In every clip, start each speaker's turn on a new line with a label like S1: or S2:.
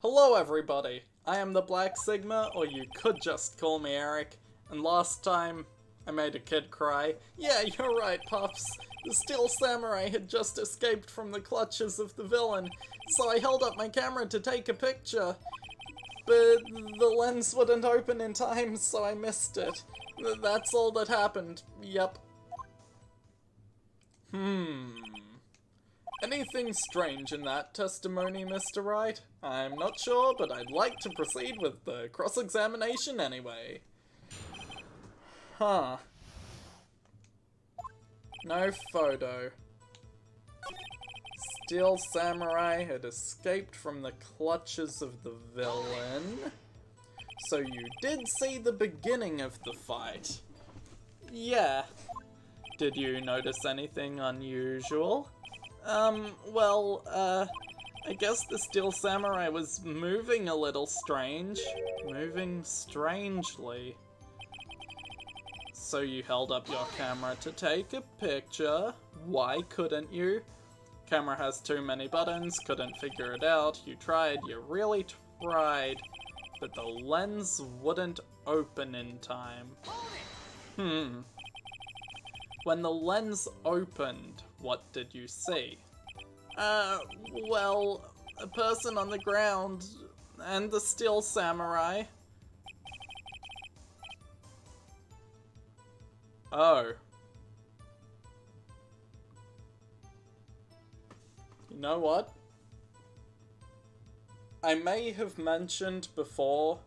S1: Hello everybody, I am the Black Sigma, or you could just call me Eric, and last time I made a kid cry. Yeah, you're right, Puffs. The Steel Samurai had just escaped from the clutches of the villain, so I held up my camera to take a picture. But the lens wouldn't open in time, so I missed it. That's all that happened. Yep. Anything strange in that testimony, Mr. Wright? I'm not sure, but I'd like to proceed with the cross-examination anyway. Huh. No photo. Steel Samurai had escaped from the clutches of the villain. So you did see the beginning of the fight. Yeah. Did you notice anything unusual? I guess the Steel Samurai was moving a little strange. Moving strangely. So you held up your camera to take a picture. Why couldn't you? Camera has too many buttons, couldn't figure it out. You tried, you really tried. But the lens wouldn't open in time. When the lens opened, what did you see? A person on the ground, and the Steel Samurai. Oh. You know what? I may have mentioned before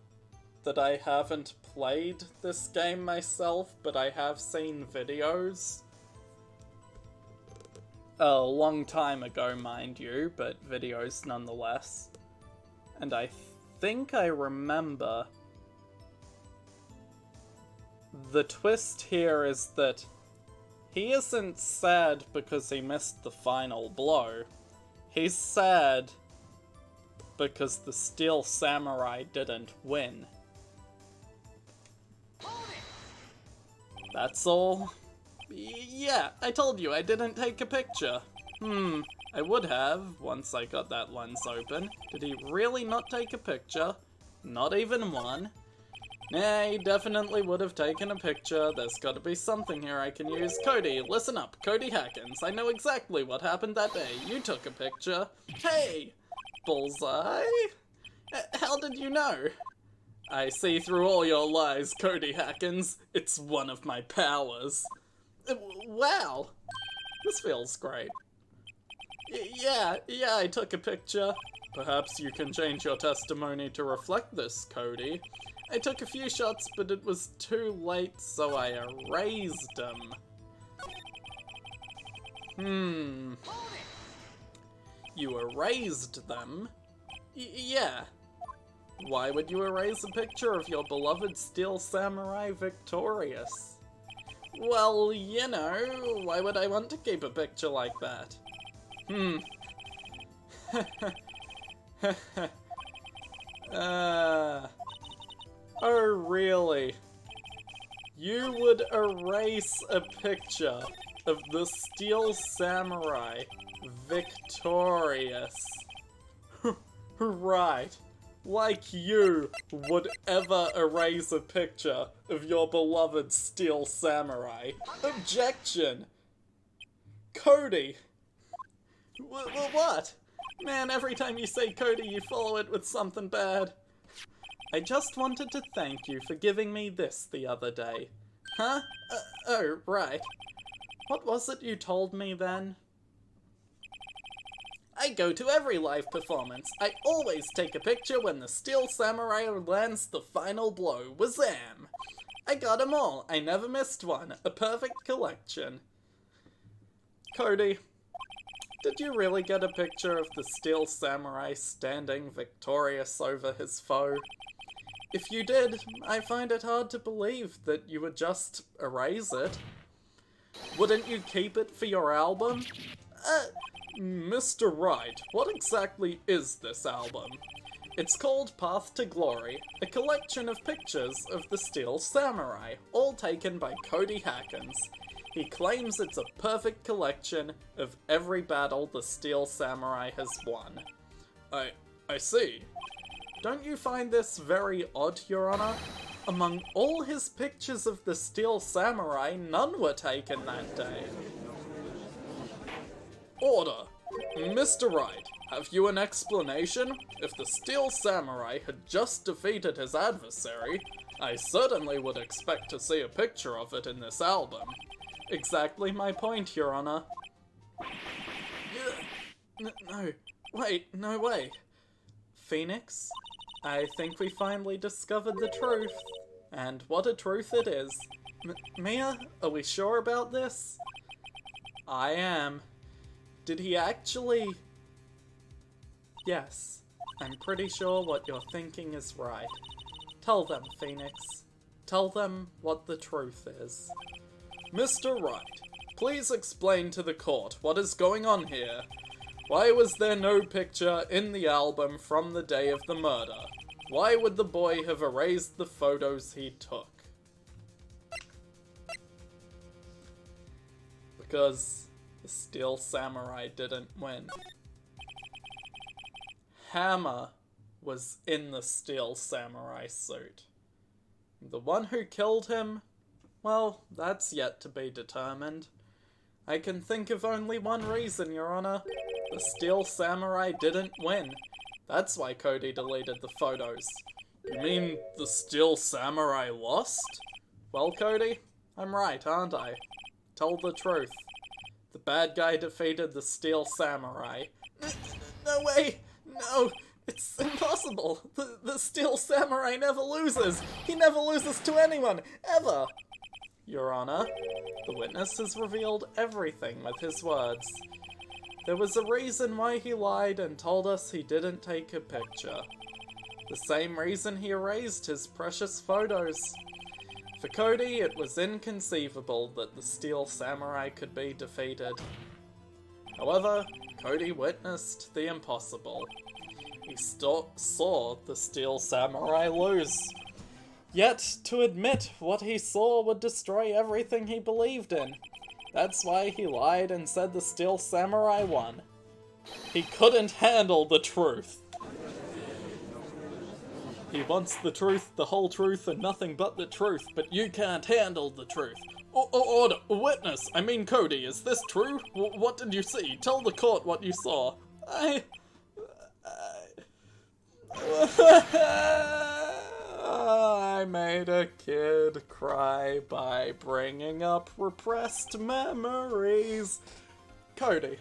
S1: that I haven't played this game myself, but I have seen videos. A long time ago, mind you, but videos nonetheless. And I think I remember. The twist here is that he isn't sad because he missed the final blow. He's sad because the Steel Samurai didn't win. That's all. Yeah, I told you I didn't take a picture. I would have, once I got that lens open. Did he really not take a picture? Not even one? Nah, he definitely would have taken a picture. There's gotta be something here I can use. Cody, listen up. Cody Hackins. I know exactly what happened that day. You took a picture. Hey! Bullseye? How did you know? I see through all your lies, Cody Hackins. It's one of my powers. Wow! This feels great. Yeah, I took a picture. Perhaps you can change your testimony to reflect this, Cody. I took a few shots, but it was too late, so I erased them. You erased them? Yeah. Why would you erase a picture of your beloved Steel Samurai victorious? Well, you know, why would I want to keep a picture like that? Oh really? You would erase a picture of the Steel Samurai victorious. Right. Like you would ever erase a picture of your beloved Steel Samurai. Objection! Cody! What? Man, every time you say Cody, you follow it with something bad. I just wanted to thank you for giving me this the other day. Huh? Oh, right. What was it you told me then? I go to every live performance. I always take a picture when the Steel Samurai lands the final blow. Wazam! I got 'em all. I never missed one. A perfect collection. Cody, did you really get a picture of the Steel Samurai standing victorious over his foe? If you did, I find it hard to believe that you would just erase it. Wouldn't you keep it for your album? Mr. Wright, what exactly is this album? It's called Path to Glory, a collection of pictures of the Steel Samurai, all taken by Cody Hackins. He claims it's a perfect collection of every battle the Steel Samurai has won. I see. Don't you find this very odd, Your Honor? Among all his pictures of the Steel Samurai, none were taken that day. Order! Mr. Wright, have you an explanation? If the Steel Samurai had just defeated his adversary, I certainly would expect to see a picture of it in this album. Exactly my point, Your Honor. No, wait, no way. Phoenix, I think we finally discovered the truth. And what a truth it is. Mia, are we sure about this? I am. Did he actually... Yes, I'm pretty sure what you're thinking is right. Tell them, Phoenix. Tell them what the truth is. Mr. Wright, please explain to the court what is going on here. Why was there no picture in the album from the day of the murder? Why would the boy have erased the photos he took? Because the Steel Samurai didn't win. Hammer was in the Steel Samurai suit. The one who killed him? Well, that's yet to be determined. I can think of only one reason, Your Honor. The Steel Samurai didn't win. That's why Cody deleted the photos. You mean the Steel Samurai lost? Well, Cody, I'm right, aren't I? Tell the truth. The bad guy defeated the Steel Samurai. No way! No! It's impossible! The Steel Samurai never loses! He never loses to anyone! Ever! Your Honor, the witness has revealed everything with his words. There was a reason why he lied and told us he didn't take a picture. The same reason he erased his precious photos. For Cody, it was inconceivable that the Steel Samurai could be defeated. However, Cody witnessed the impossible. He saw the Steel Samurai lose. Yet, to admit what he saw would destroy everything he believed in. That's why he lied and said the Steel Samurai won. He couldn't handle the truth. He wants the truth, the whole truth, and nothing but the truth, but you can't handle the truth. Order! Witness! I mean Cody, is this true? What did you see? Tell the court what you saw. I made a kid cry by bringing up repressed memories. Cody,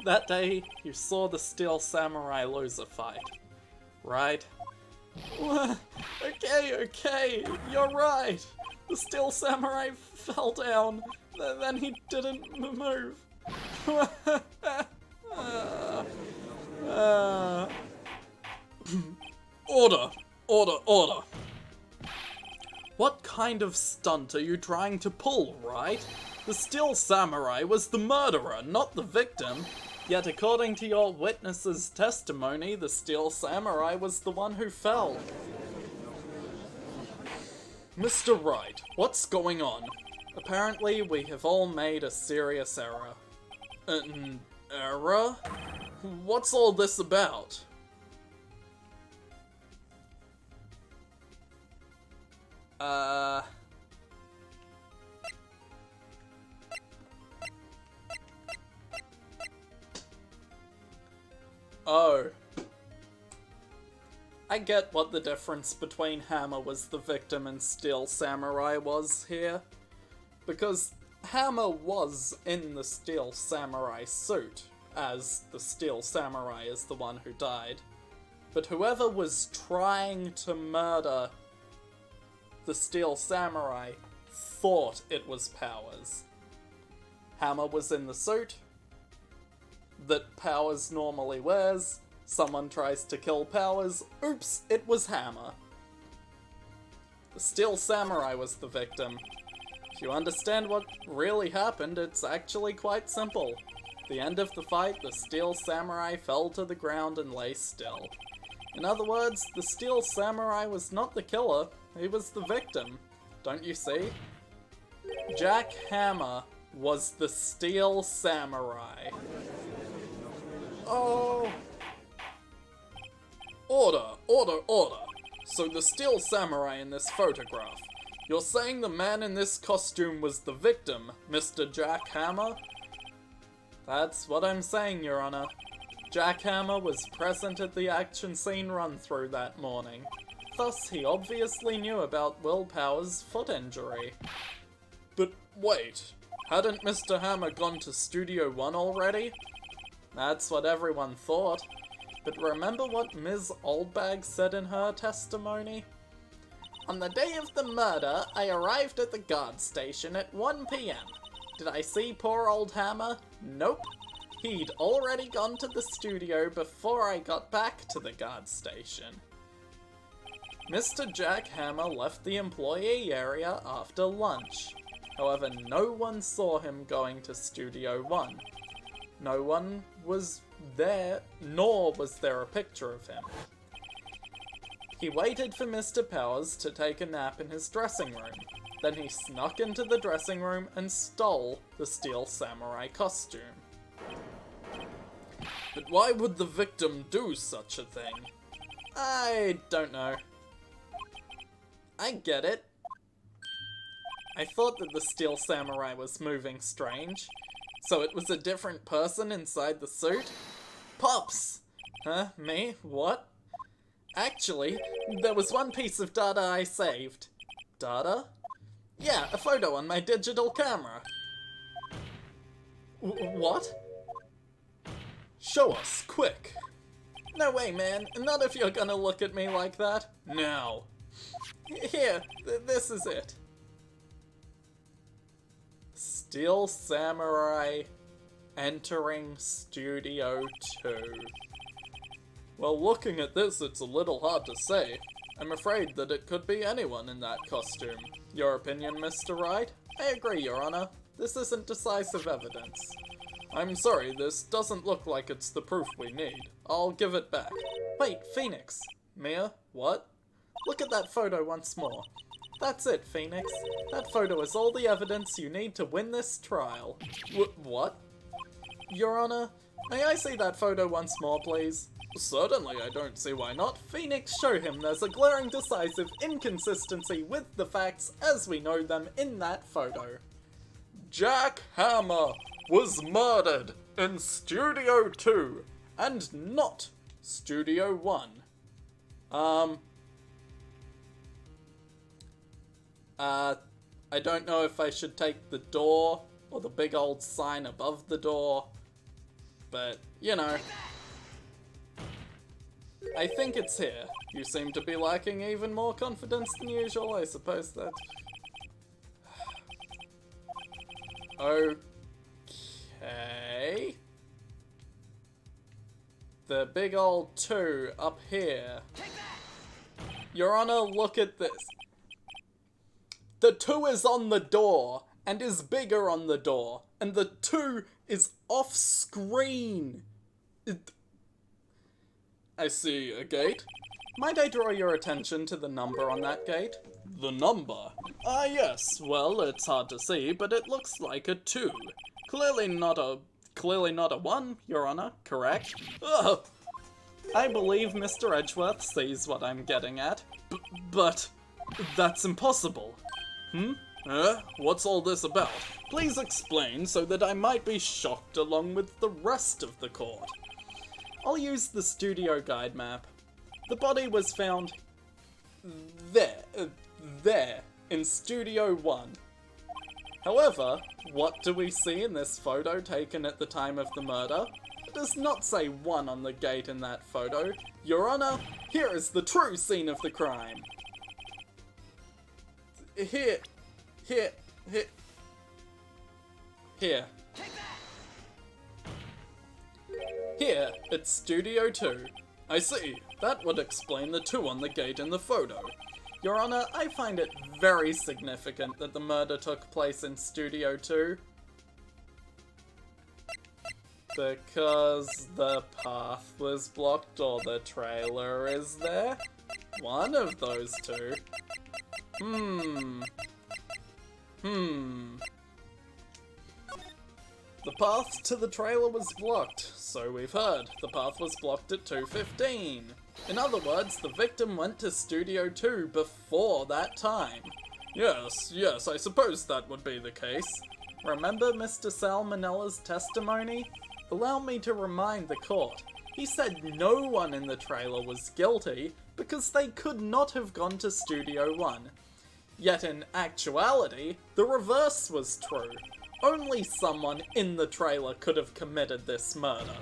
S1: that day you saw the Steel Samurai lose a fight, right? Okay, you're right. The Steel Samurai fell down, then he didn't move. Order! What kind of stunt are you trying to pull, right? The Steel Samurai was the murderer, not the victim. Yet according to your witness's testimony, the Steel Samurai was the one who fell. Mr. Wright, what's going on? Apparently, we have all made a serious error. An error? What's all this about? Oh. I get what the difference between Hammer was the victim and Steel Samurai was here. Because Hammer was in the Steel Samurai suit, as the Steel Samurai is the one who died. But whoever was trying to murder the Steel Samurai thought it was Powers. Hammer was in the suit that Powers normally wears. Someone tries to kill Powers. Oops, it was Hammer. The Steel Samurai was the victim. If you understand what really happened, it's actually quite simple. At the end of the fight, the Steel Samurai fell to the ground and lay still. In other words, the Steel Samurai was not the killer, he was the victim. Don't you see? Jack Hammer was the Steel Samurai. Oh! Order, order, order. So the Steel Samurai in this photograph. You're saying the man in this costume was the victim, Mr. Jack Hammer? That's what I'm saying, Your Honor. Jack Hammer was present at the action scene run-through that morning. Thus, he obviously knew about Will Power's foot injury. But wait, hadn't Mr. Hammer gone to Studio 1 already? That's what everyone thought. But remember what Ms. Oldbag said in her testimony? On the day of the murder, I arrived at the guard station at 1 PM. Did I see poor old Hammer? Nope. He'd already gone to the studio before I got back to the guard station. Mr. Jack Hammer left the employee area after lunch. However, no one saw him going to Studio 1. No one was there, nor was there a picture of him. He waited for Mr. Powers to take a nap in his dressing room. Then he snuck into the dressing room and stole the Steel Samurai costume. But why would the victim do such a thing? I don't know. I get it. I thought that the Steel Samurai was moving strange. So it was a different person inside the suit? Pops! Huh? Me? What? Actually, there was one piece of data I saved. Data? Yeah, a photo on my digital camera. What? Show us, quick. No way, man. Not if you're gonna look at me like that. Now. Here, this is it. Steel Samurai entering Studio 2. Well, looking at this, it's a little hard to say. I'm afraid that it could be anyone in that costume. Your opinion, Mr. Wright? I agree, Your Honor. This isn't decisive evidence. I'm sorry, this doesn't look like it's the proof we need. I'll give it back. Wait, Phoenix. Mia, what? Look at that photo once more. That's it, Phoenix. That photo is all the evidence you need to win this trial. What? Your Honor, may I see that photo once more, please? Certainly, I don't see why not. Phoenix, show him there's a glaring decisive inconsistency with the facts as we know them in that photo. Jack Hammer was murdered in Studio 2 and not Studio 1. I don't know if I should take the door or the big old sign above the door, but, you know. I think it's here. You seem to be lacking even more confidence than usual, I suppose that... Okay... The big old 2 up here. Your Honor, look at this. The 2 is on the door, and is bigger on the door, and the 2 is off screen. I see a gate. Might I draw your attention to the number on that gate? The number? Ah, yes. Well, it's hard to see, but it looks like a 2. Clearly not a 1, Your Honor, correct? Ugh. I believe Mr. Edgeworth sees what I'm getting at. But that's impossible. What's all this about? Please explain so that I might be shocked along with the rest of the court. I'll use the studio guide map. The body was found there, in Studio 1. However, what do we see in this photo taken at the time of the murder? It does not say 1 on the gate in that photo. Your Honor, here is the true scene of the crime. Here. Here, it's Studio 2. I see. That would explain the 2 on the gate in the photo. Your Honor, I find it very significant that the murder took place in Studio 2. Because the path was blocked or the trailer is there? One of those two. The path to the trailer was blocked, so we've heard. The path was blocked at 2:15. In other words, the victim went to Studio 2 before that time. Yes, I suppose that would be the case. Remember Mr. Salmonella's testimony? Allow me to remind the court. He said no one in the trailer was guilty because they could not have gone to Studio 1. Yet in actuality, the reverse was true. Only someone in the trailer could have committed this murder.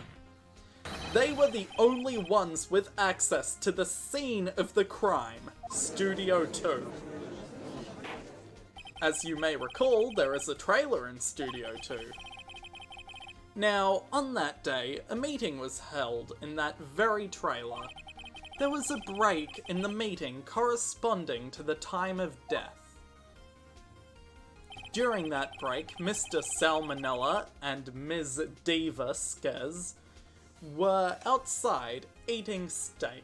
S1: They were the only ones with access to the scene of the crime, Studio 2. As you may recall, there is a trailer in Studio 2. Now, on that day, a meeting was held in that very trailer. There was a break in the meeting corresponding to the time of death. During that break, Mr. Salmonella and Ms. Diva Skez were outside eating steak.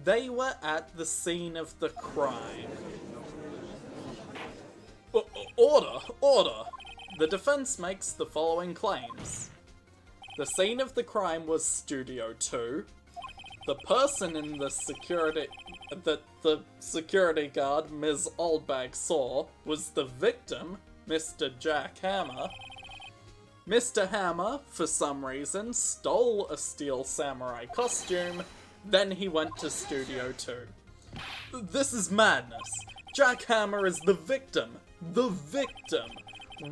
S1: They were at the scene of the crime. Order! The defense makes the following claims. The scene of the crime was Studio 2. The person in the security that the security guard Ms. Oldbag saw was the victim, Mr. Jack Hammer. Mr. Hammer, for some reason, stole a steel samurai costume, then he went to Studio 2. This is madness. Jack Hammer is the victim. The victim.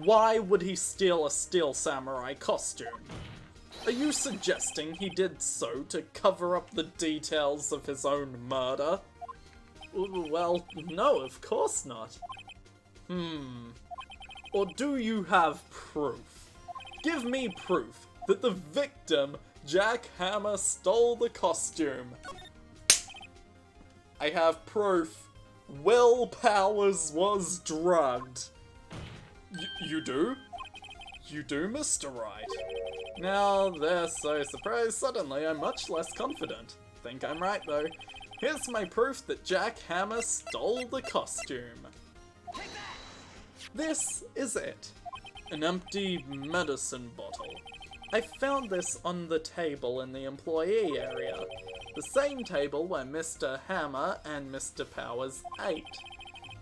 S1: Why would he steal a steel samurai costume? Are you suggesting he did so to cover up the details of his own murder? Well, no, of course not. Or do you have proof? Give me proof that the victim, Jack Hammer, stole the costume. I have proof. Will Powers was drugged. You do? You do, Mr. Wright. Now, they're so surprised suddenly I'm much less confident. Think I'm right though. Here's my proof that Jack Hammer stole the costume. This is it. An empty medicine bottle. I found this on the table in the employee area. The same table where Mr. Hammer and Mr. Powers ate.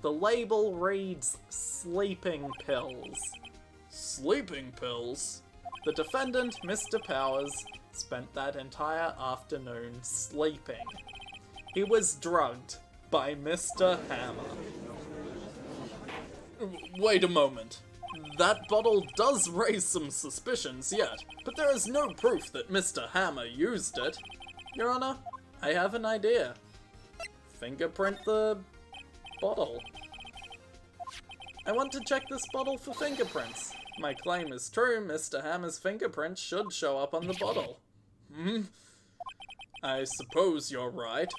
S1: The label reads sleeping pills. Sleeping pills? The defendant, Mr. Powers, spent that entire afternoon sleeping. He was drugged by Mr. Hammer. Wait a moment. That bottle does raise some suspicions yet, but there is no proof that Mr. Hammer used it. Your Honor, I have an idea. Fingerprint the bottle. I want to check this bottle for fingerprints. My claim is true, Mr. Hammer's fingerprints should show up on the bottle. I suppose you're right.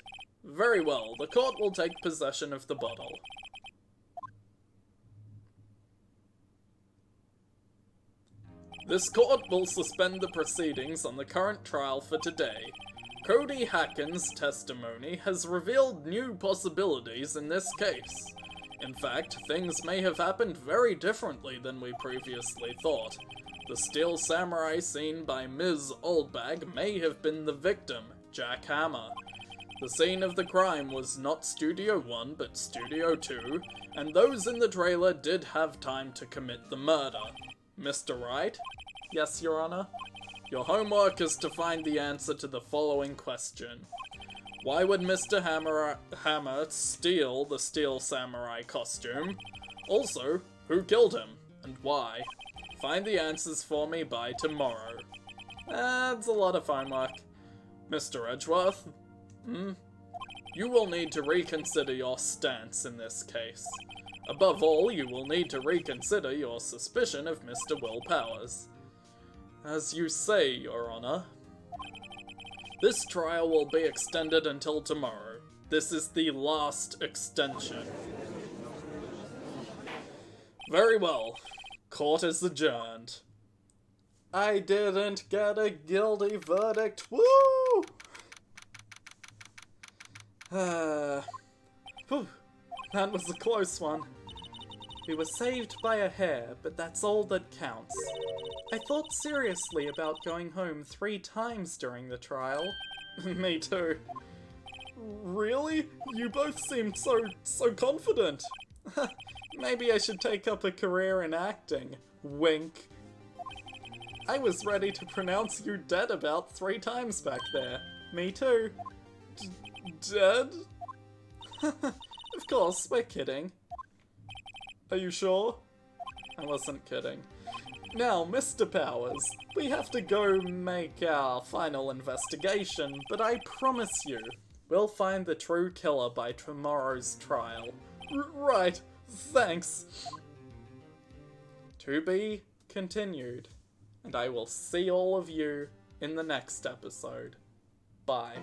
S1: Very well, the court will take possession of the bottle. This court will suspend the proceedings on the current trial for today. Cody Hacken's testimony has revealed new possibilities in this case. In fact, things may have happened very differently than we previously thought. The steel samurai seen by Ms. Oldbag may have been the victim, Jack Hammer. The scene of the crime was not Studio 1, but Studio 2, and those in the trailer did have time to commit the murder. Mr. Wright? Yes, Your Honor? Your homework is to find the answer to the following question. Why would Mr. Hammer steal the steel samurai costume? Also, who killed him, and why? Find the answers for me by tomorrow. That's a lot of homework. Mr. Edgeworth? You will need to reconsider your stance in this case. Above all, you will need to reconsider your suspicion of Mr. Will Powers. As you say, Your Honor. This trial will be extended until tomorrow. This is the last extension. Very well. Court is adjourned. I didn't get a guilty verdict. Woo! Whew. That was a close one. We were saved by a hair, but that's all that counts. I thought seriously about going home 3 times during the trial. Me too. Really? You both seemed so confident. Maybe I should take up a career in acting. Wink. I was ready to pronounce you dead about 3 times back there. Me too. Dead? Of course, we're kidding. Are you sure? I wasn't kidding. Now, Mr. Powers, we have to go make our final investigation, but I promise you, we'll find the true killer by tomorrow's trial. Right, thanks. To be continued, and I will see all of you in the next episode. Bye.